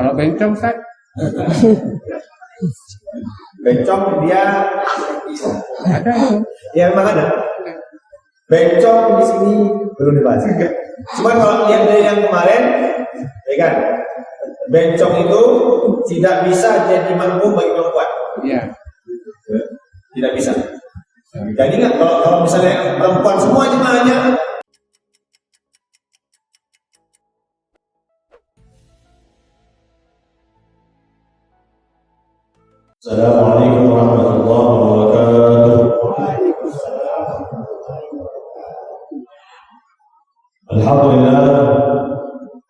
Kalau bencong, Ustaz? Bencong dia Ada itu. ya memang ada. Bencong di sini belum dibahas. Cuma kalau lihat dari yang kemarin, ya kan, bencong itu tidak bisa jadi makmum bagi perempuan. Iya. Tidak bisa. Jadi nggak kalau misalnya perempuan semua jemaahnya. Assalamualaikum warahmatullahi wabarakatuh.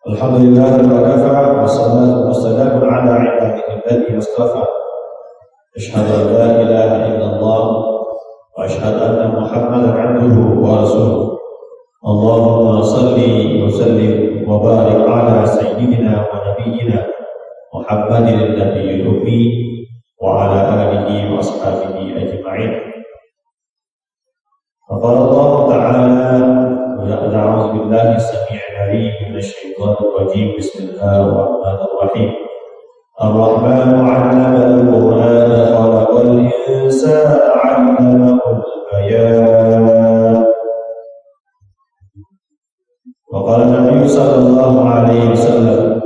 Alhamdulillah wa kafa wassalatu wassalamu ala ibadihi alladhi mustafa. Asyhadu an la ilaha illallah wa asyhadu anna Muhammadan 'abduhu wa rasuluh. Allahumma shalli wa sallim wa barik ala sayyidina wa nabiyyina Muhammadin nabiyil ummi wa ala alihi wa ashabihi ajma'in. Qala Allah Ta'ala a'udzu billahi as-sami'il 'alim minasy syaithanir rajim. Bismillahir rahim. Ar-Rahmanu 'allama al-Qur'ana khalaqal insana 'allamahul bayan. Wa qala Nabi sallallahu alaihi wasallam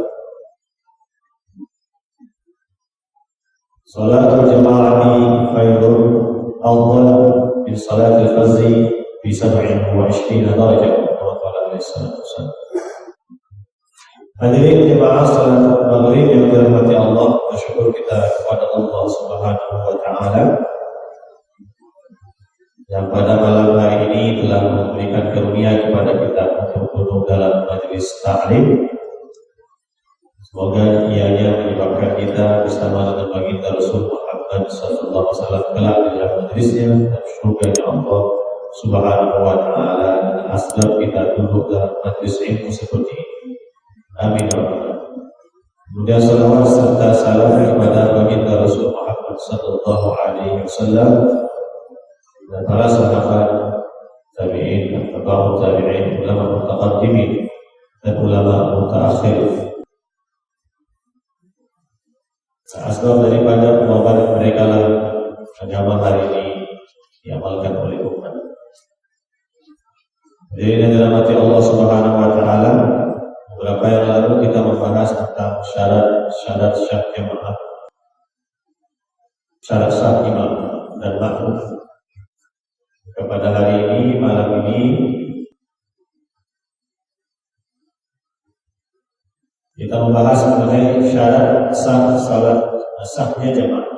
Salatul jama'ati khairun afdal min salatil fardhi bi 27 darajah. Hadirin jemaah salat maghrib yang dirahmati Allah, bersyukur kita kepada Allah Subhanahu wa taala yang pada malam hari ini telah memberikan karunia kepada kita untuk duduk dalam majelis ta'lim. Semoga ianya menyebabkan kita bersama dengan baginda Rasul Muhammad sallallahu alaihi wasallam kelak di dalam majlisnya dan surga Allah Subhanahu wa taala, dan asbab kita duduk dalam majlis ilmu seperti ini. Amin. Kemudian salawat serta salam kepada baginda Rasul Muhammad sallallahu alaihi wasallam dan para sahabat tabi'in, tabi'ut tabi'in, ulama mutaqaddimin dan ulama mutaakhirin. Asbab daripada pengobatan mereka lah agama hari ini diamalkan oleh umat. Jadi yang dirahmati Allah Subhanahu wa taala, beberapa yang lalu kita membahas tentang syarat sah jamaah, syarat sah imam dan makmum. Kepada hari ini, malam ini kita membahas mengenai syarat sah salat, sahnya jamaah.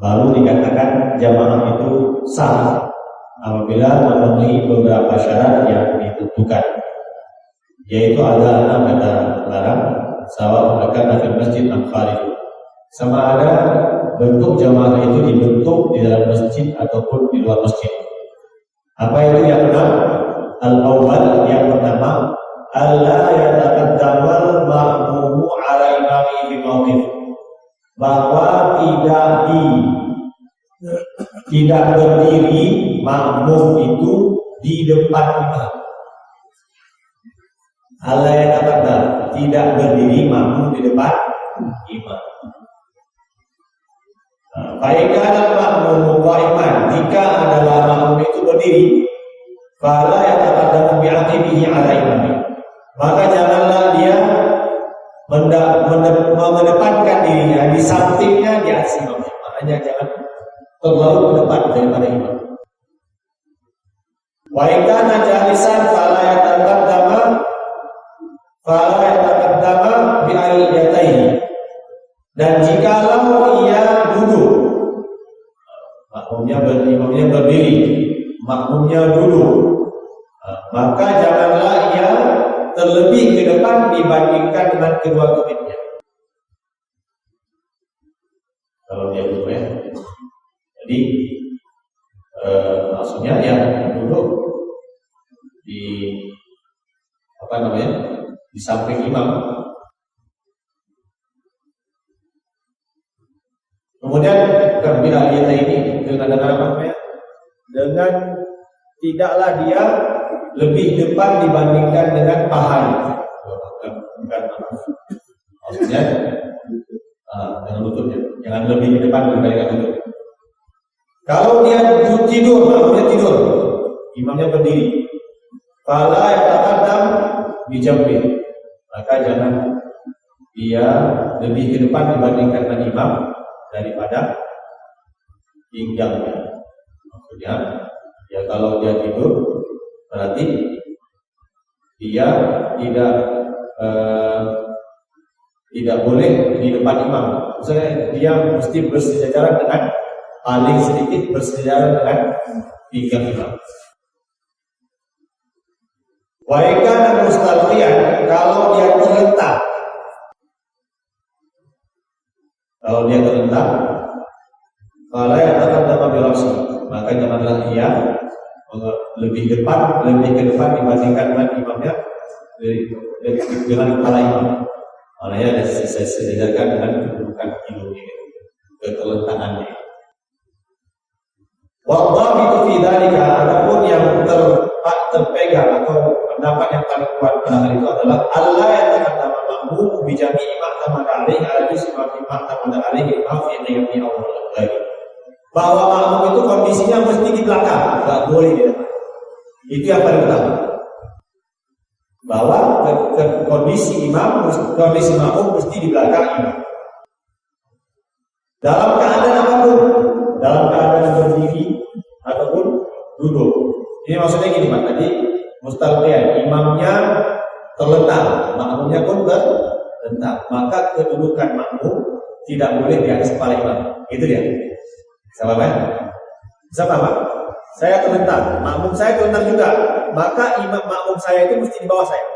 Baru dikatakan jamaah itu sah apabila memenuhi beberapa syarat yang ditentukan, yaitu ada 6 kata larang. Sawa akan di masjid al-kharij, sama ada bentuk jamaah itu dibentuk di dalam masjid ataupun di luar masjid. Apa itu yang 6? Al-awwal, yang pertama, alla yataqaddamal ma'mumu ala imami fi mawqif, bahwa tidak berdiri makmum itu di depan imam. Alla yataqaddam, tidak berdiri makmum di depan imam. Fa'ikan makmum qa'iman, jika adalah makmum itu berdiri, fala yataqaddamu bi'aqibihi ala imami, maka janganlah dia mengedepankan dirinya di sampingnya di atas imam. Maknanya jangan terlalu ke depan daripada imam. Wa in kana jalisan fala yataqaddama bi al-yatayhi, dan jikalau ia duduk, imamnya berdiri, makmumnya duduk, maka janganlah ia terlebih ke depan dibandingkan dengan kedua kepingnya. Kalau dia duduk ya. Jadi maksudnya yang duduk di di samping imam. Kemudian bila kita ini dengan apa? Dengan tidaklah dia lebih depan dibandingkan dengan pahanya. Bukan. Maksudnya posisinya dengan lututnya, jangan lebih ke depan dibandingkan lutut. Kalau dia tidur, makmumnya tidur, imamnya berdiri, fala yataqaddam bijambi, maka jangan dia lebih ke depan dibandingkan dengan imam daripada pinggangnya. Maksudnya, ya kalau dia tidur berarti dia tidak boleh di depan imam. Misalnya dia mesti bersejajaran dengan paling sedikit bersejajaran dengan pinggang imam. Wa kana mustalqiyan, kalau dia terletak. Kalau dia terletak, fala yataqaddama bi ra'si, maka janganlah ia lebih ke depan dibandingkan dengan imamnya dengan kepala imam. Maknanya saya sejajarkan dengan kedudukan hidung ini, keterletakannya. Wadhabitu fi dzalika, adapun yang terpegang atau pendapat yang paling kuat pada hal itu adalah Allah yang taqaddama ma'mum bi jami'i ma tamada alaihi ala juz'i ma tamada alaihi ma fi qiyami awal lagi. Bahwa makmum itu kondisinya mesti di belakang, enggak boleh di depan. Itu yang paling utama. Bahwa kondisi makmum mesti di belakang imam. Dalam keadaan apapun, dalam keadaan berdiri ataupun duduk. Ini maksudnya gini Pak, tadi mustalqiyan, imamnya terletak, makmumnya pun terletak, maka kedudukan makmum tidak boleh di atas kepala imam. Itu dia. Sama Pak? Sama Pak? Saya terletak, makmum saya terletak juga, maka makmum saya itu mesti di bawah saya.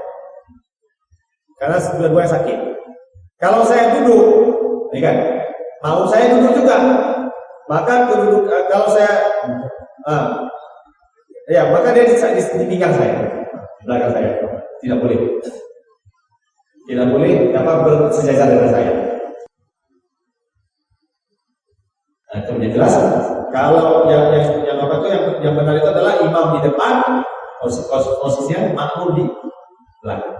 Karena dua-duanya sakit. Kalau saya duduk, ini kan, makmum saya duduk juga, maka kalau saya maka dia di pinggang saya, di belakang saya. Tidak boleh. Tidak boleh bersejajar dengan saya. Nah, itu jelas. Kalau yang benar itu adalah imam di depan, posisinya makmum di belakang.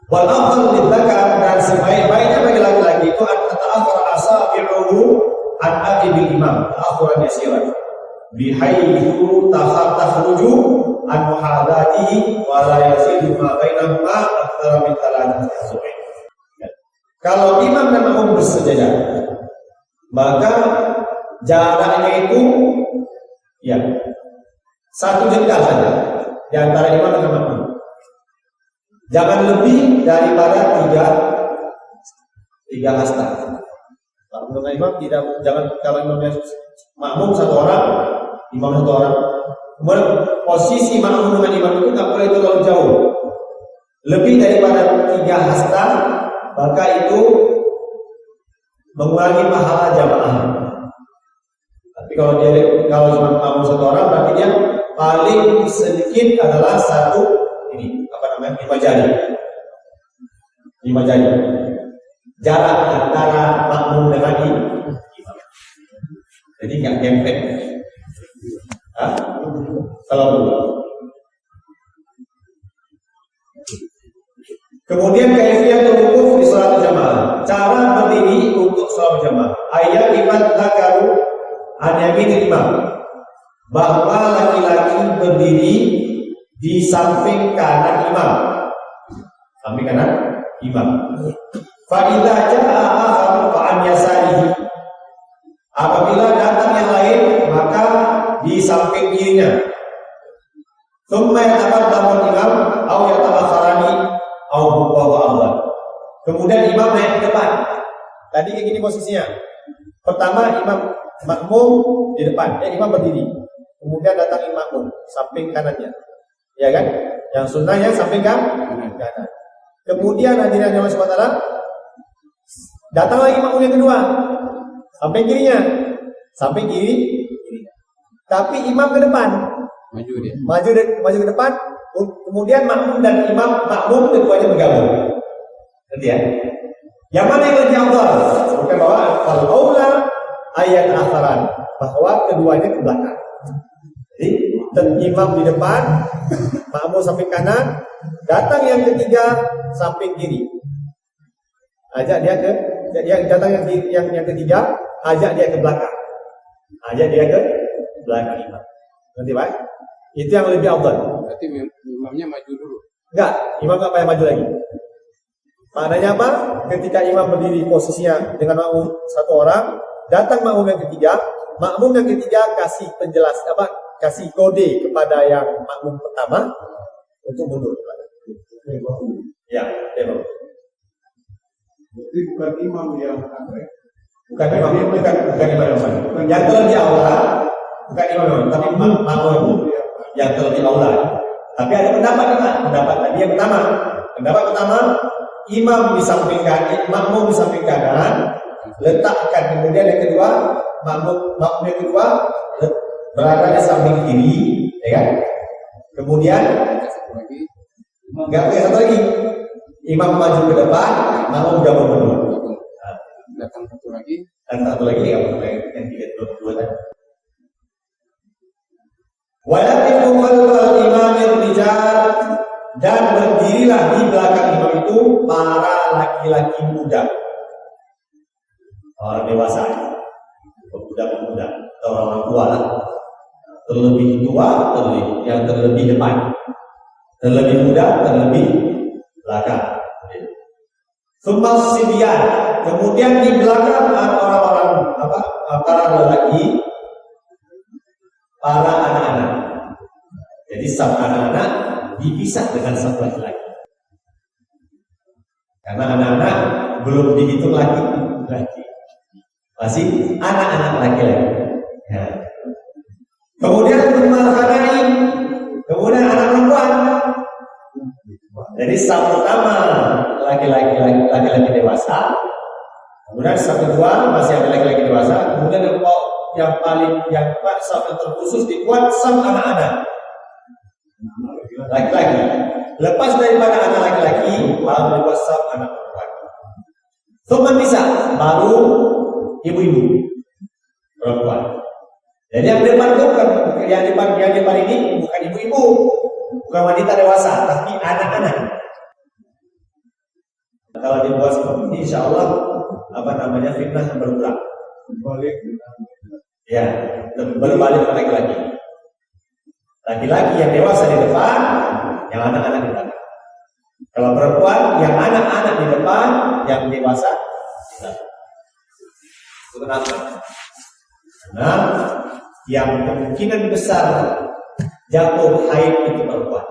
Wal afdal lidzakar, dan sebaik-baiknya bagi laki-laki itu ta'akhkhur asabi'uhu an aqibil imam ta'akhuran yasiran bihaitsu takhruju an muhadatihi wa la yasidu ma bainahuma aktsara min thalathati asbu'in. Kalau imam dan makmum bersejajar, maka jaraknya itu satu jengkal saja di antara imam dengan makmum. Jangan lebih daripada tiga hasta. Makmum dengan imam jangan, kalau imamnya makmum satu orang, imam satu orang. Kemudian posisi makmum dengan imam itu tak boleh terlalu jauh. Lebih daripada 3 hasta, maka itu mengurangi pahala jamaah. Tapi kalau cuma makmum satu orang, berarti dia paling sedikit adalah 5 jari. 5 jari. Jarak antara makmum dengan imam. Jadi nggak gempet. Kalau kemudian kaifiyatul wukuf di salat jamaah. Cara berdiri untuk salat jamaah. Ayat iman zakaru an yaminil imam. Bahwa laki-laki berdiri di samping kanan imam. Samping kanan imam. Fa idza jaa akhar fa an yasarihi. Apabila datang yang lain, maka di samping kirinya. Tsumma yataqaddamu imam aw yata'akhkharani aw huwa Allah. Kemudian imam naik ke depan. Tadi kayak gini posisinya. Pertama imam makmum di depan, imam berdiri. Kemudian datang imam makmum samping kanannya. Ya kan? Yang sunnahnya samping kanan. Kemudian hadirin Allah SWT datang lagi makmum yang kedua, samping kirinya, samping kiri. Tapi imam ke depan, maju ke depan. Kemudian makmum dan makmum keduanya bergabung. Nanti ya. Yang mana yang lebih afdal? Bukan bahwa al-aula ayat akharan, bahwa keduanya ke belakang. Jadi imam di depan, makmum samping kanan, datang yang ketiga samping kiri. ajak dia ke yang datang yang ketiga, ajak dia ke belakang. Ajak dia ke belakang imam. Nanti Pak, itu yang lebih afdal. Berarti imamnya maju dulu. Enggak, imam enggak payah maju lagi. Maknanya apa? Ketika imam berdiri posisinya dengan makmum satu orang, datang makmum yang ketiga kasih kasih kode kepada yang makmum pertama untuk mundur. Ya, memang. Jadi bukan imam yang Bukan imam yang terlebih aula, bukan imam, tapi makmum yang terlebih aula. Tapi ada pendapat tadi yang pertama. Pendapat pertama, imam di samping kanan, makmum di samping kanan, letakkan. Kemudian yang kedua, makmum yang kedua berada di samping kiri, ya kan? Kemudian Satu lagi. enggak pakai satu lagi. Imam maju ke depan, makmum gabung berdua. Datang satu lagi. Dan satu lagi yang 32 tadi. Walakifu khalfal imamir rijal, dan berdirilah di belakang imam itu para laki-laki muda, orang dewasa, pemuda-pemuda, atau orang tua lah, terlebih tua, yang terlebih depan, terlebih muda, terlebih belakang. Sumpah sibyan, kemudian di belakang orang-orang para lelaki, para anak-anak. Jadi saf anak-anak dipisah dengan saf laki-laki. Karena anak-anak belum dihitung laki, masih anak-anak laki-laki. Ya. Kemudian kemudian anak perempuan. Jadi saf pertama laki-laki dewasa, kemudian saf kedua masih ada laki-laki dewasa, kemudian yang saf yang terkhusus dibuat saf anak-anak laki-laki. Lepas daripada anak laki-laki baru dibuat saf anak perempuan. Suman bisa baru ibu-ibu perempuan. Jadi yang depan itu bukan yang depan ini bukan ibu-ibu, bukan wanita dewasa, tapi anak-anak. Kalau dibuat seperti ini, insya Allah fitnah yang berulang. Ya, berbalik ke laki-laki. Laki-laki yang dewasa di depan, yang anak-anak di belakang. Kalau perempuan, yang anak-anak di depan, yang dewasa di belakang. Itu kenapa? Karena yang kemungkinan besar jatuh haid itu perempuan.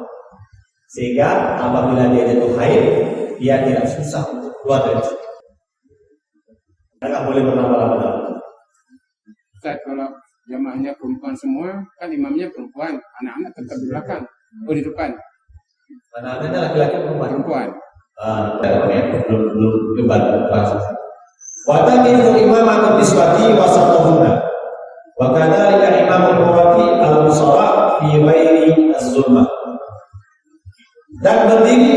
Sehingga apabila dia jatuh haid, dia tidak susah untuk keluar dari situ. Tidak boleh berlama-lama. Ustaz, kalau jamaahnya perempuan semua, kan imamnya perempuan, anak-anak tetap di belakang, di depan. Anak-anaknya laki-laki perempuan. Belum debat. Watakifu imamatu niswati wasatuhunna. Wa kadzalika imamul murati al-musara fi ghairi az-zulmah. Dan berdiri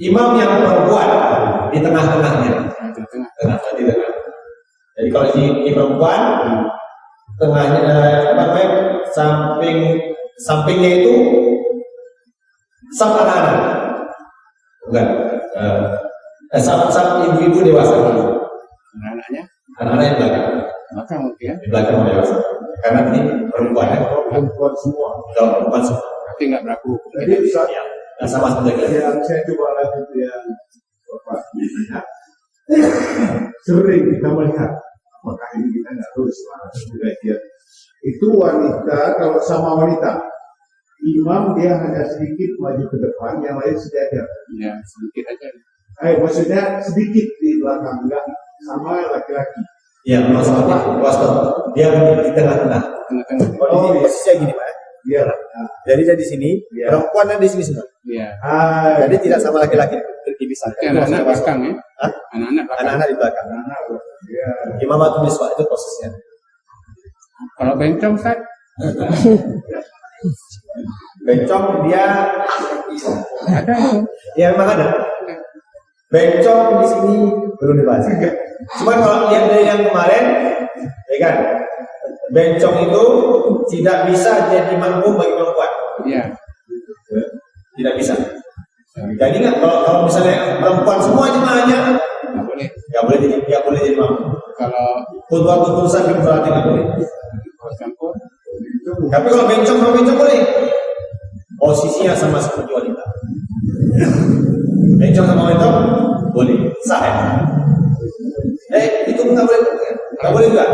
imam yang perempuan di tengah-tengahnya. Di tengah. Jadi kalau di perempuan tengahnya sampingnya itu saf anak-anak. Bukan. Saf ibu-ibu dewasa. Anak-anaknya? Anak-anak di belakang. Belakang mungkin ya. Di belakang dewasa. Karena ini perempuan ya. perempuan semua. Kalau perempuan semua. Tapi nggak berlaku hukum. Jadi saat Nah, sama seperti yang saya coba lanjut yang Bapak lihat, sering kita melihat, apakah ini kita nggak tahu sebenarnya itu wanita, kalau sama wanita, imam dia hanya sedikit maju ke depan, yang lain sejajar. Ya, sedikit aja. Maksudnya sedikit di belakang, enggak sama laki-laki. ya, maksudnya dia di tengah-tengah. Tengah-tengah. Oh, ini posisinya gini, Pak. Iya. Jadi dia di sini, Iya. perempuan di sini semua. Iya. Jadi tidak sama laki-laki dipisahkan. Tapi anak-anak belakang ya. Hah? Anak-anak belakang. Anak-anak di belakang. Iya. Imamatun niswa itu posisinya. Kalau bencong, Ustaz, Bencong dia ada itu. ya memang ada. Bencong di sini belum dibahas. Cuma kalau lihat dari yang kemarin, ya kan, bencong itu tidak bisa jadi makmum bagi perempuan. Iya. Tidak bisa. Jadi nggak kalau misalnya perempuan semua jemaahnya nggak boleh jadi makmum. Kalau Khutbatul Khursan berarti nggak boleh. campur, Tapi kalau bencong boleh. Posisinya sama seperti wanita. Bencong sama wanita boleh, sah ya. Itu nggak boleh, juga.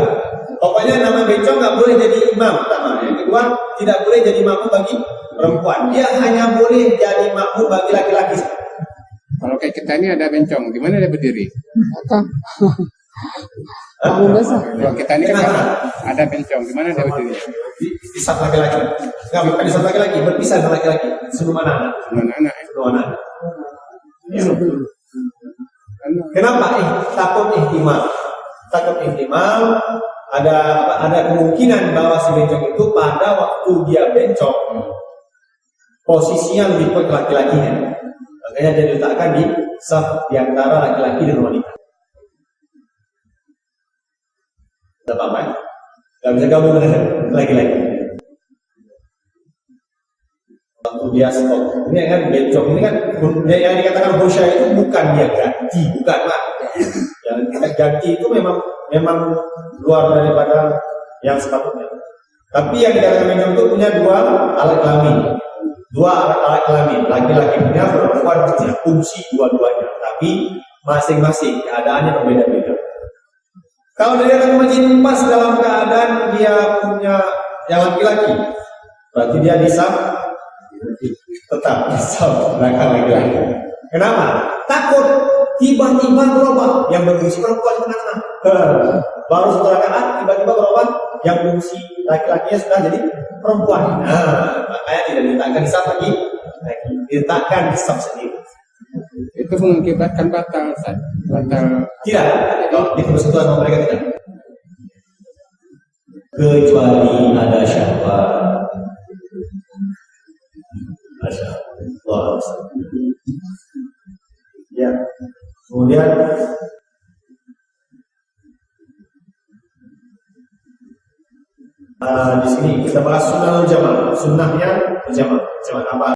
Pokoknya nama bencong nggak boleh jadi imam pertama. Yang kedua, tidak boleh jadi makmum bagi perempuan. Dia hanya boleh jadi makmum bagi laki-laki. kalau kayak kita ini ada bencong, gimana dia berdiri? Bangun dasar. Kalau kita ini kan ada bencong, gimana dia berdiri? Di saf laki-laki. Nggak, bukan di saf laki-laki, berpisah dengan laki-laki. Sebelum anak-anak. Anak-anak ya. Sebelum anak-anak. Ya. Kan Kenapa? Takut ihtimal. Takut ihtimal ada kemungkinan bahwa si bencong itu pada waktu dia bencong posisinya lebih kuat laki-lakinya. Makanya dia diletakkan di saf di antara laki-laki dan wanita. Tidak apa-apa ya? Gak bisa gabung dengan laki-laki. Waktu dia stop, ini kan bencong, ini kan yang dikatakan husya itu bukan dia ganti, bukan lah. Yang kita ganti itu memang luar daripada yang sepatutnya. Tapi yang dikatakan bencong itu punya dua alat kelamin, laki-laki punya, perempuan punya, fungsi dua-duanya. Tapi masing-masing keadaannya berbeda-beda. Kalau dia datang ke masjid pas dalam keadaan dia punya yang laki-laki, berarti dia bisa tetap bisa belakang laki-laki. Kenapa? Takut tiba-tiba berubah yang berfungsi perempuan ke tengah-tengah. Baru setelah rakaat tiba-tiba berubah yang fungsi laki-lakinya sudah jadi perempuan. Nah, makanya tidak diletakkan di saf lagi, diletakkan di saf sendiri. itu mengakibatkan batal, Ustaz. Batal. Tidak, kalau di persekutuan sama mereka tidak. Kecuali ada syahwat. Masyaallah. Ya. Kemudian di sini kita bahas sunnah jamaah. Sunnahnya jamaah. Jamaah apa?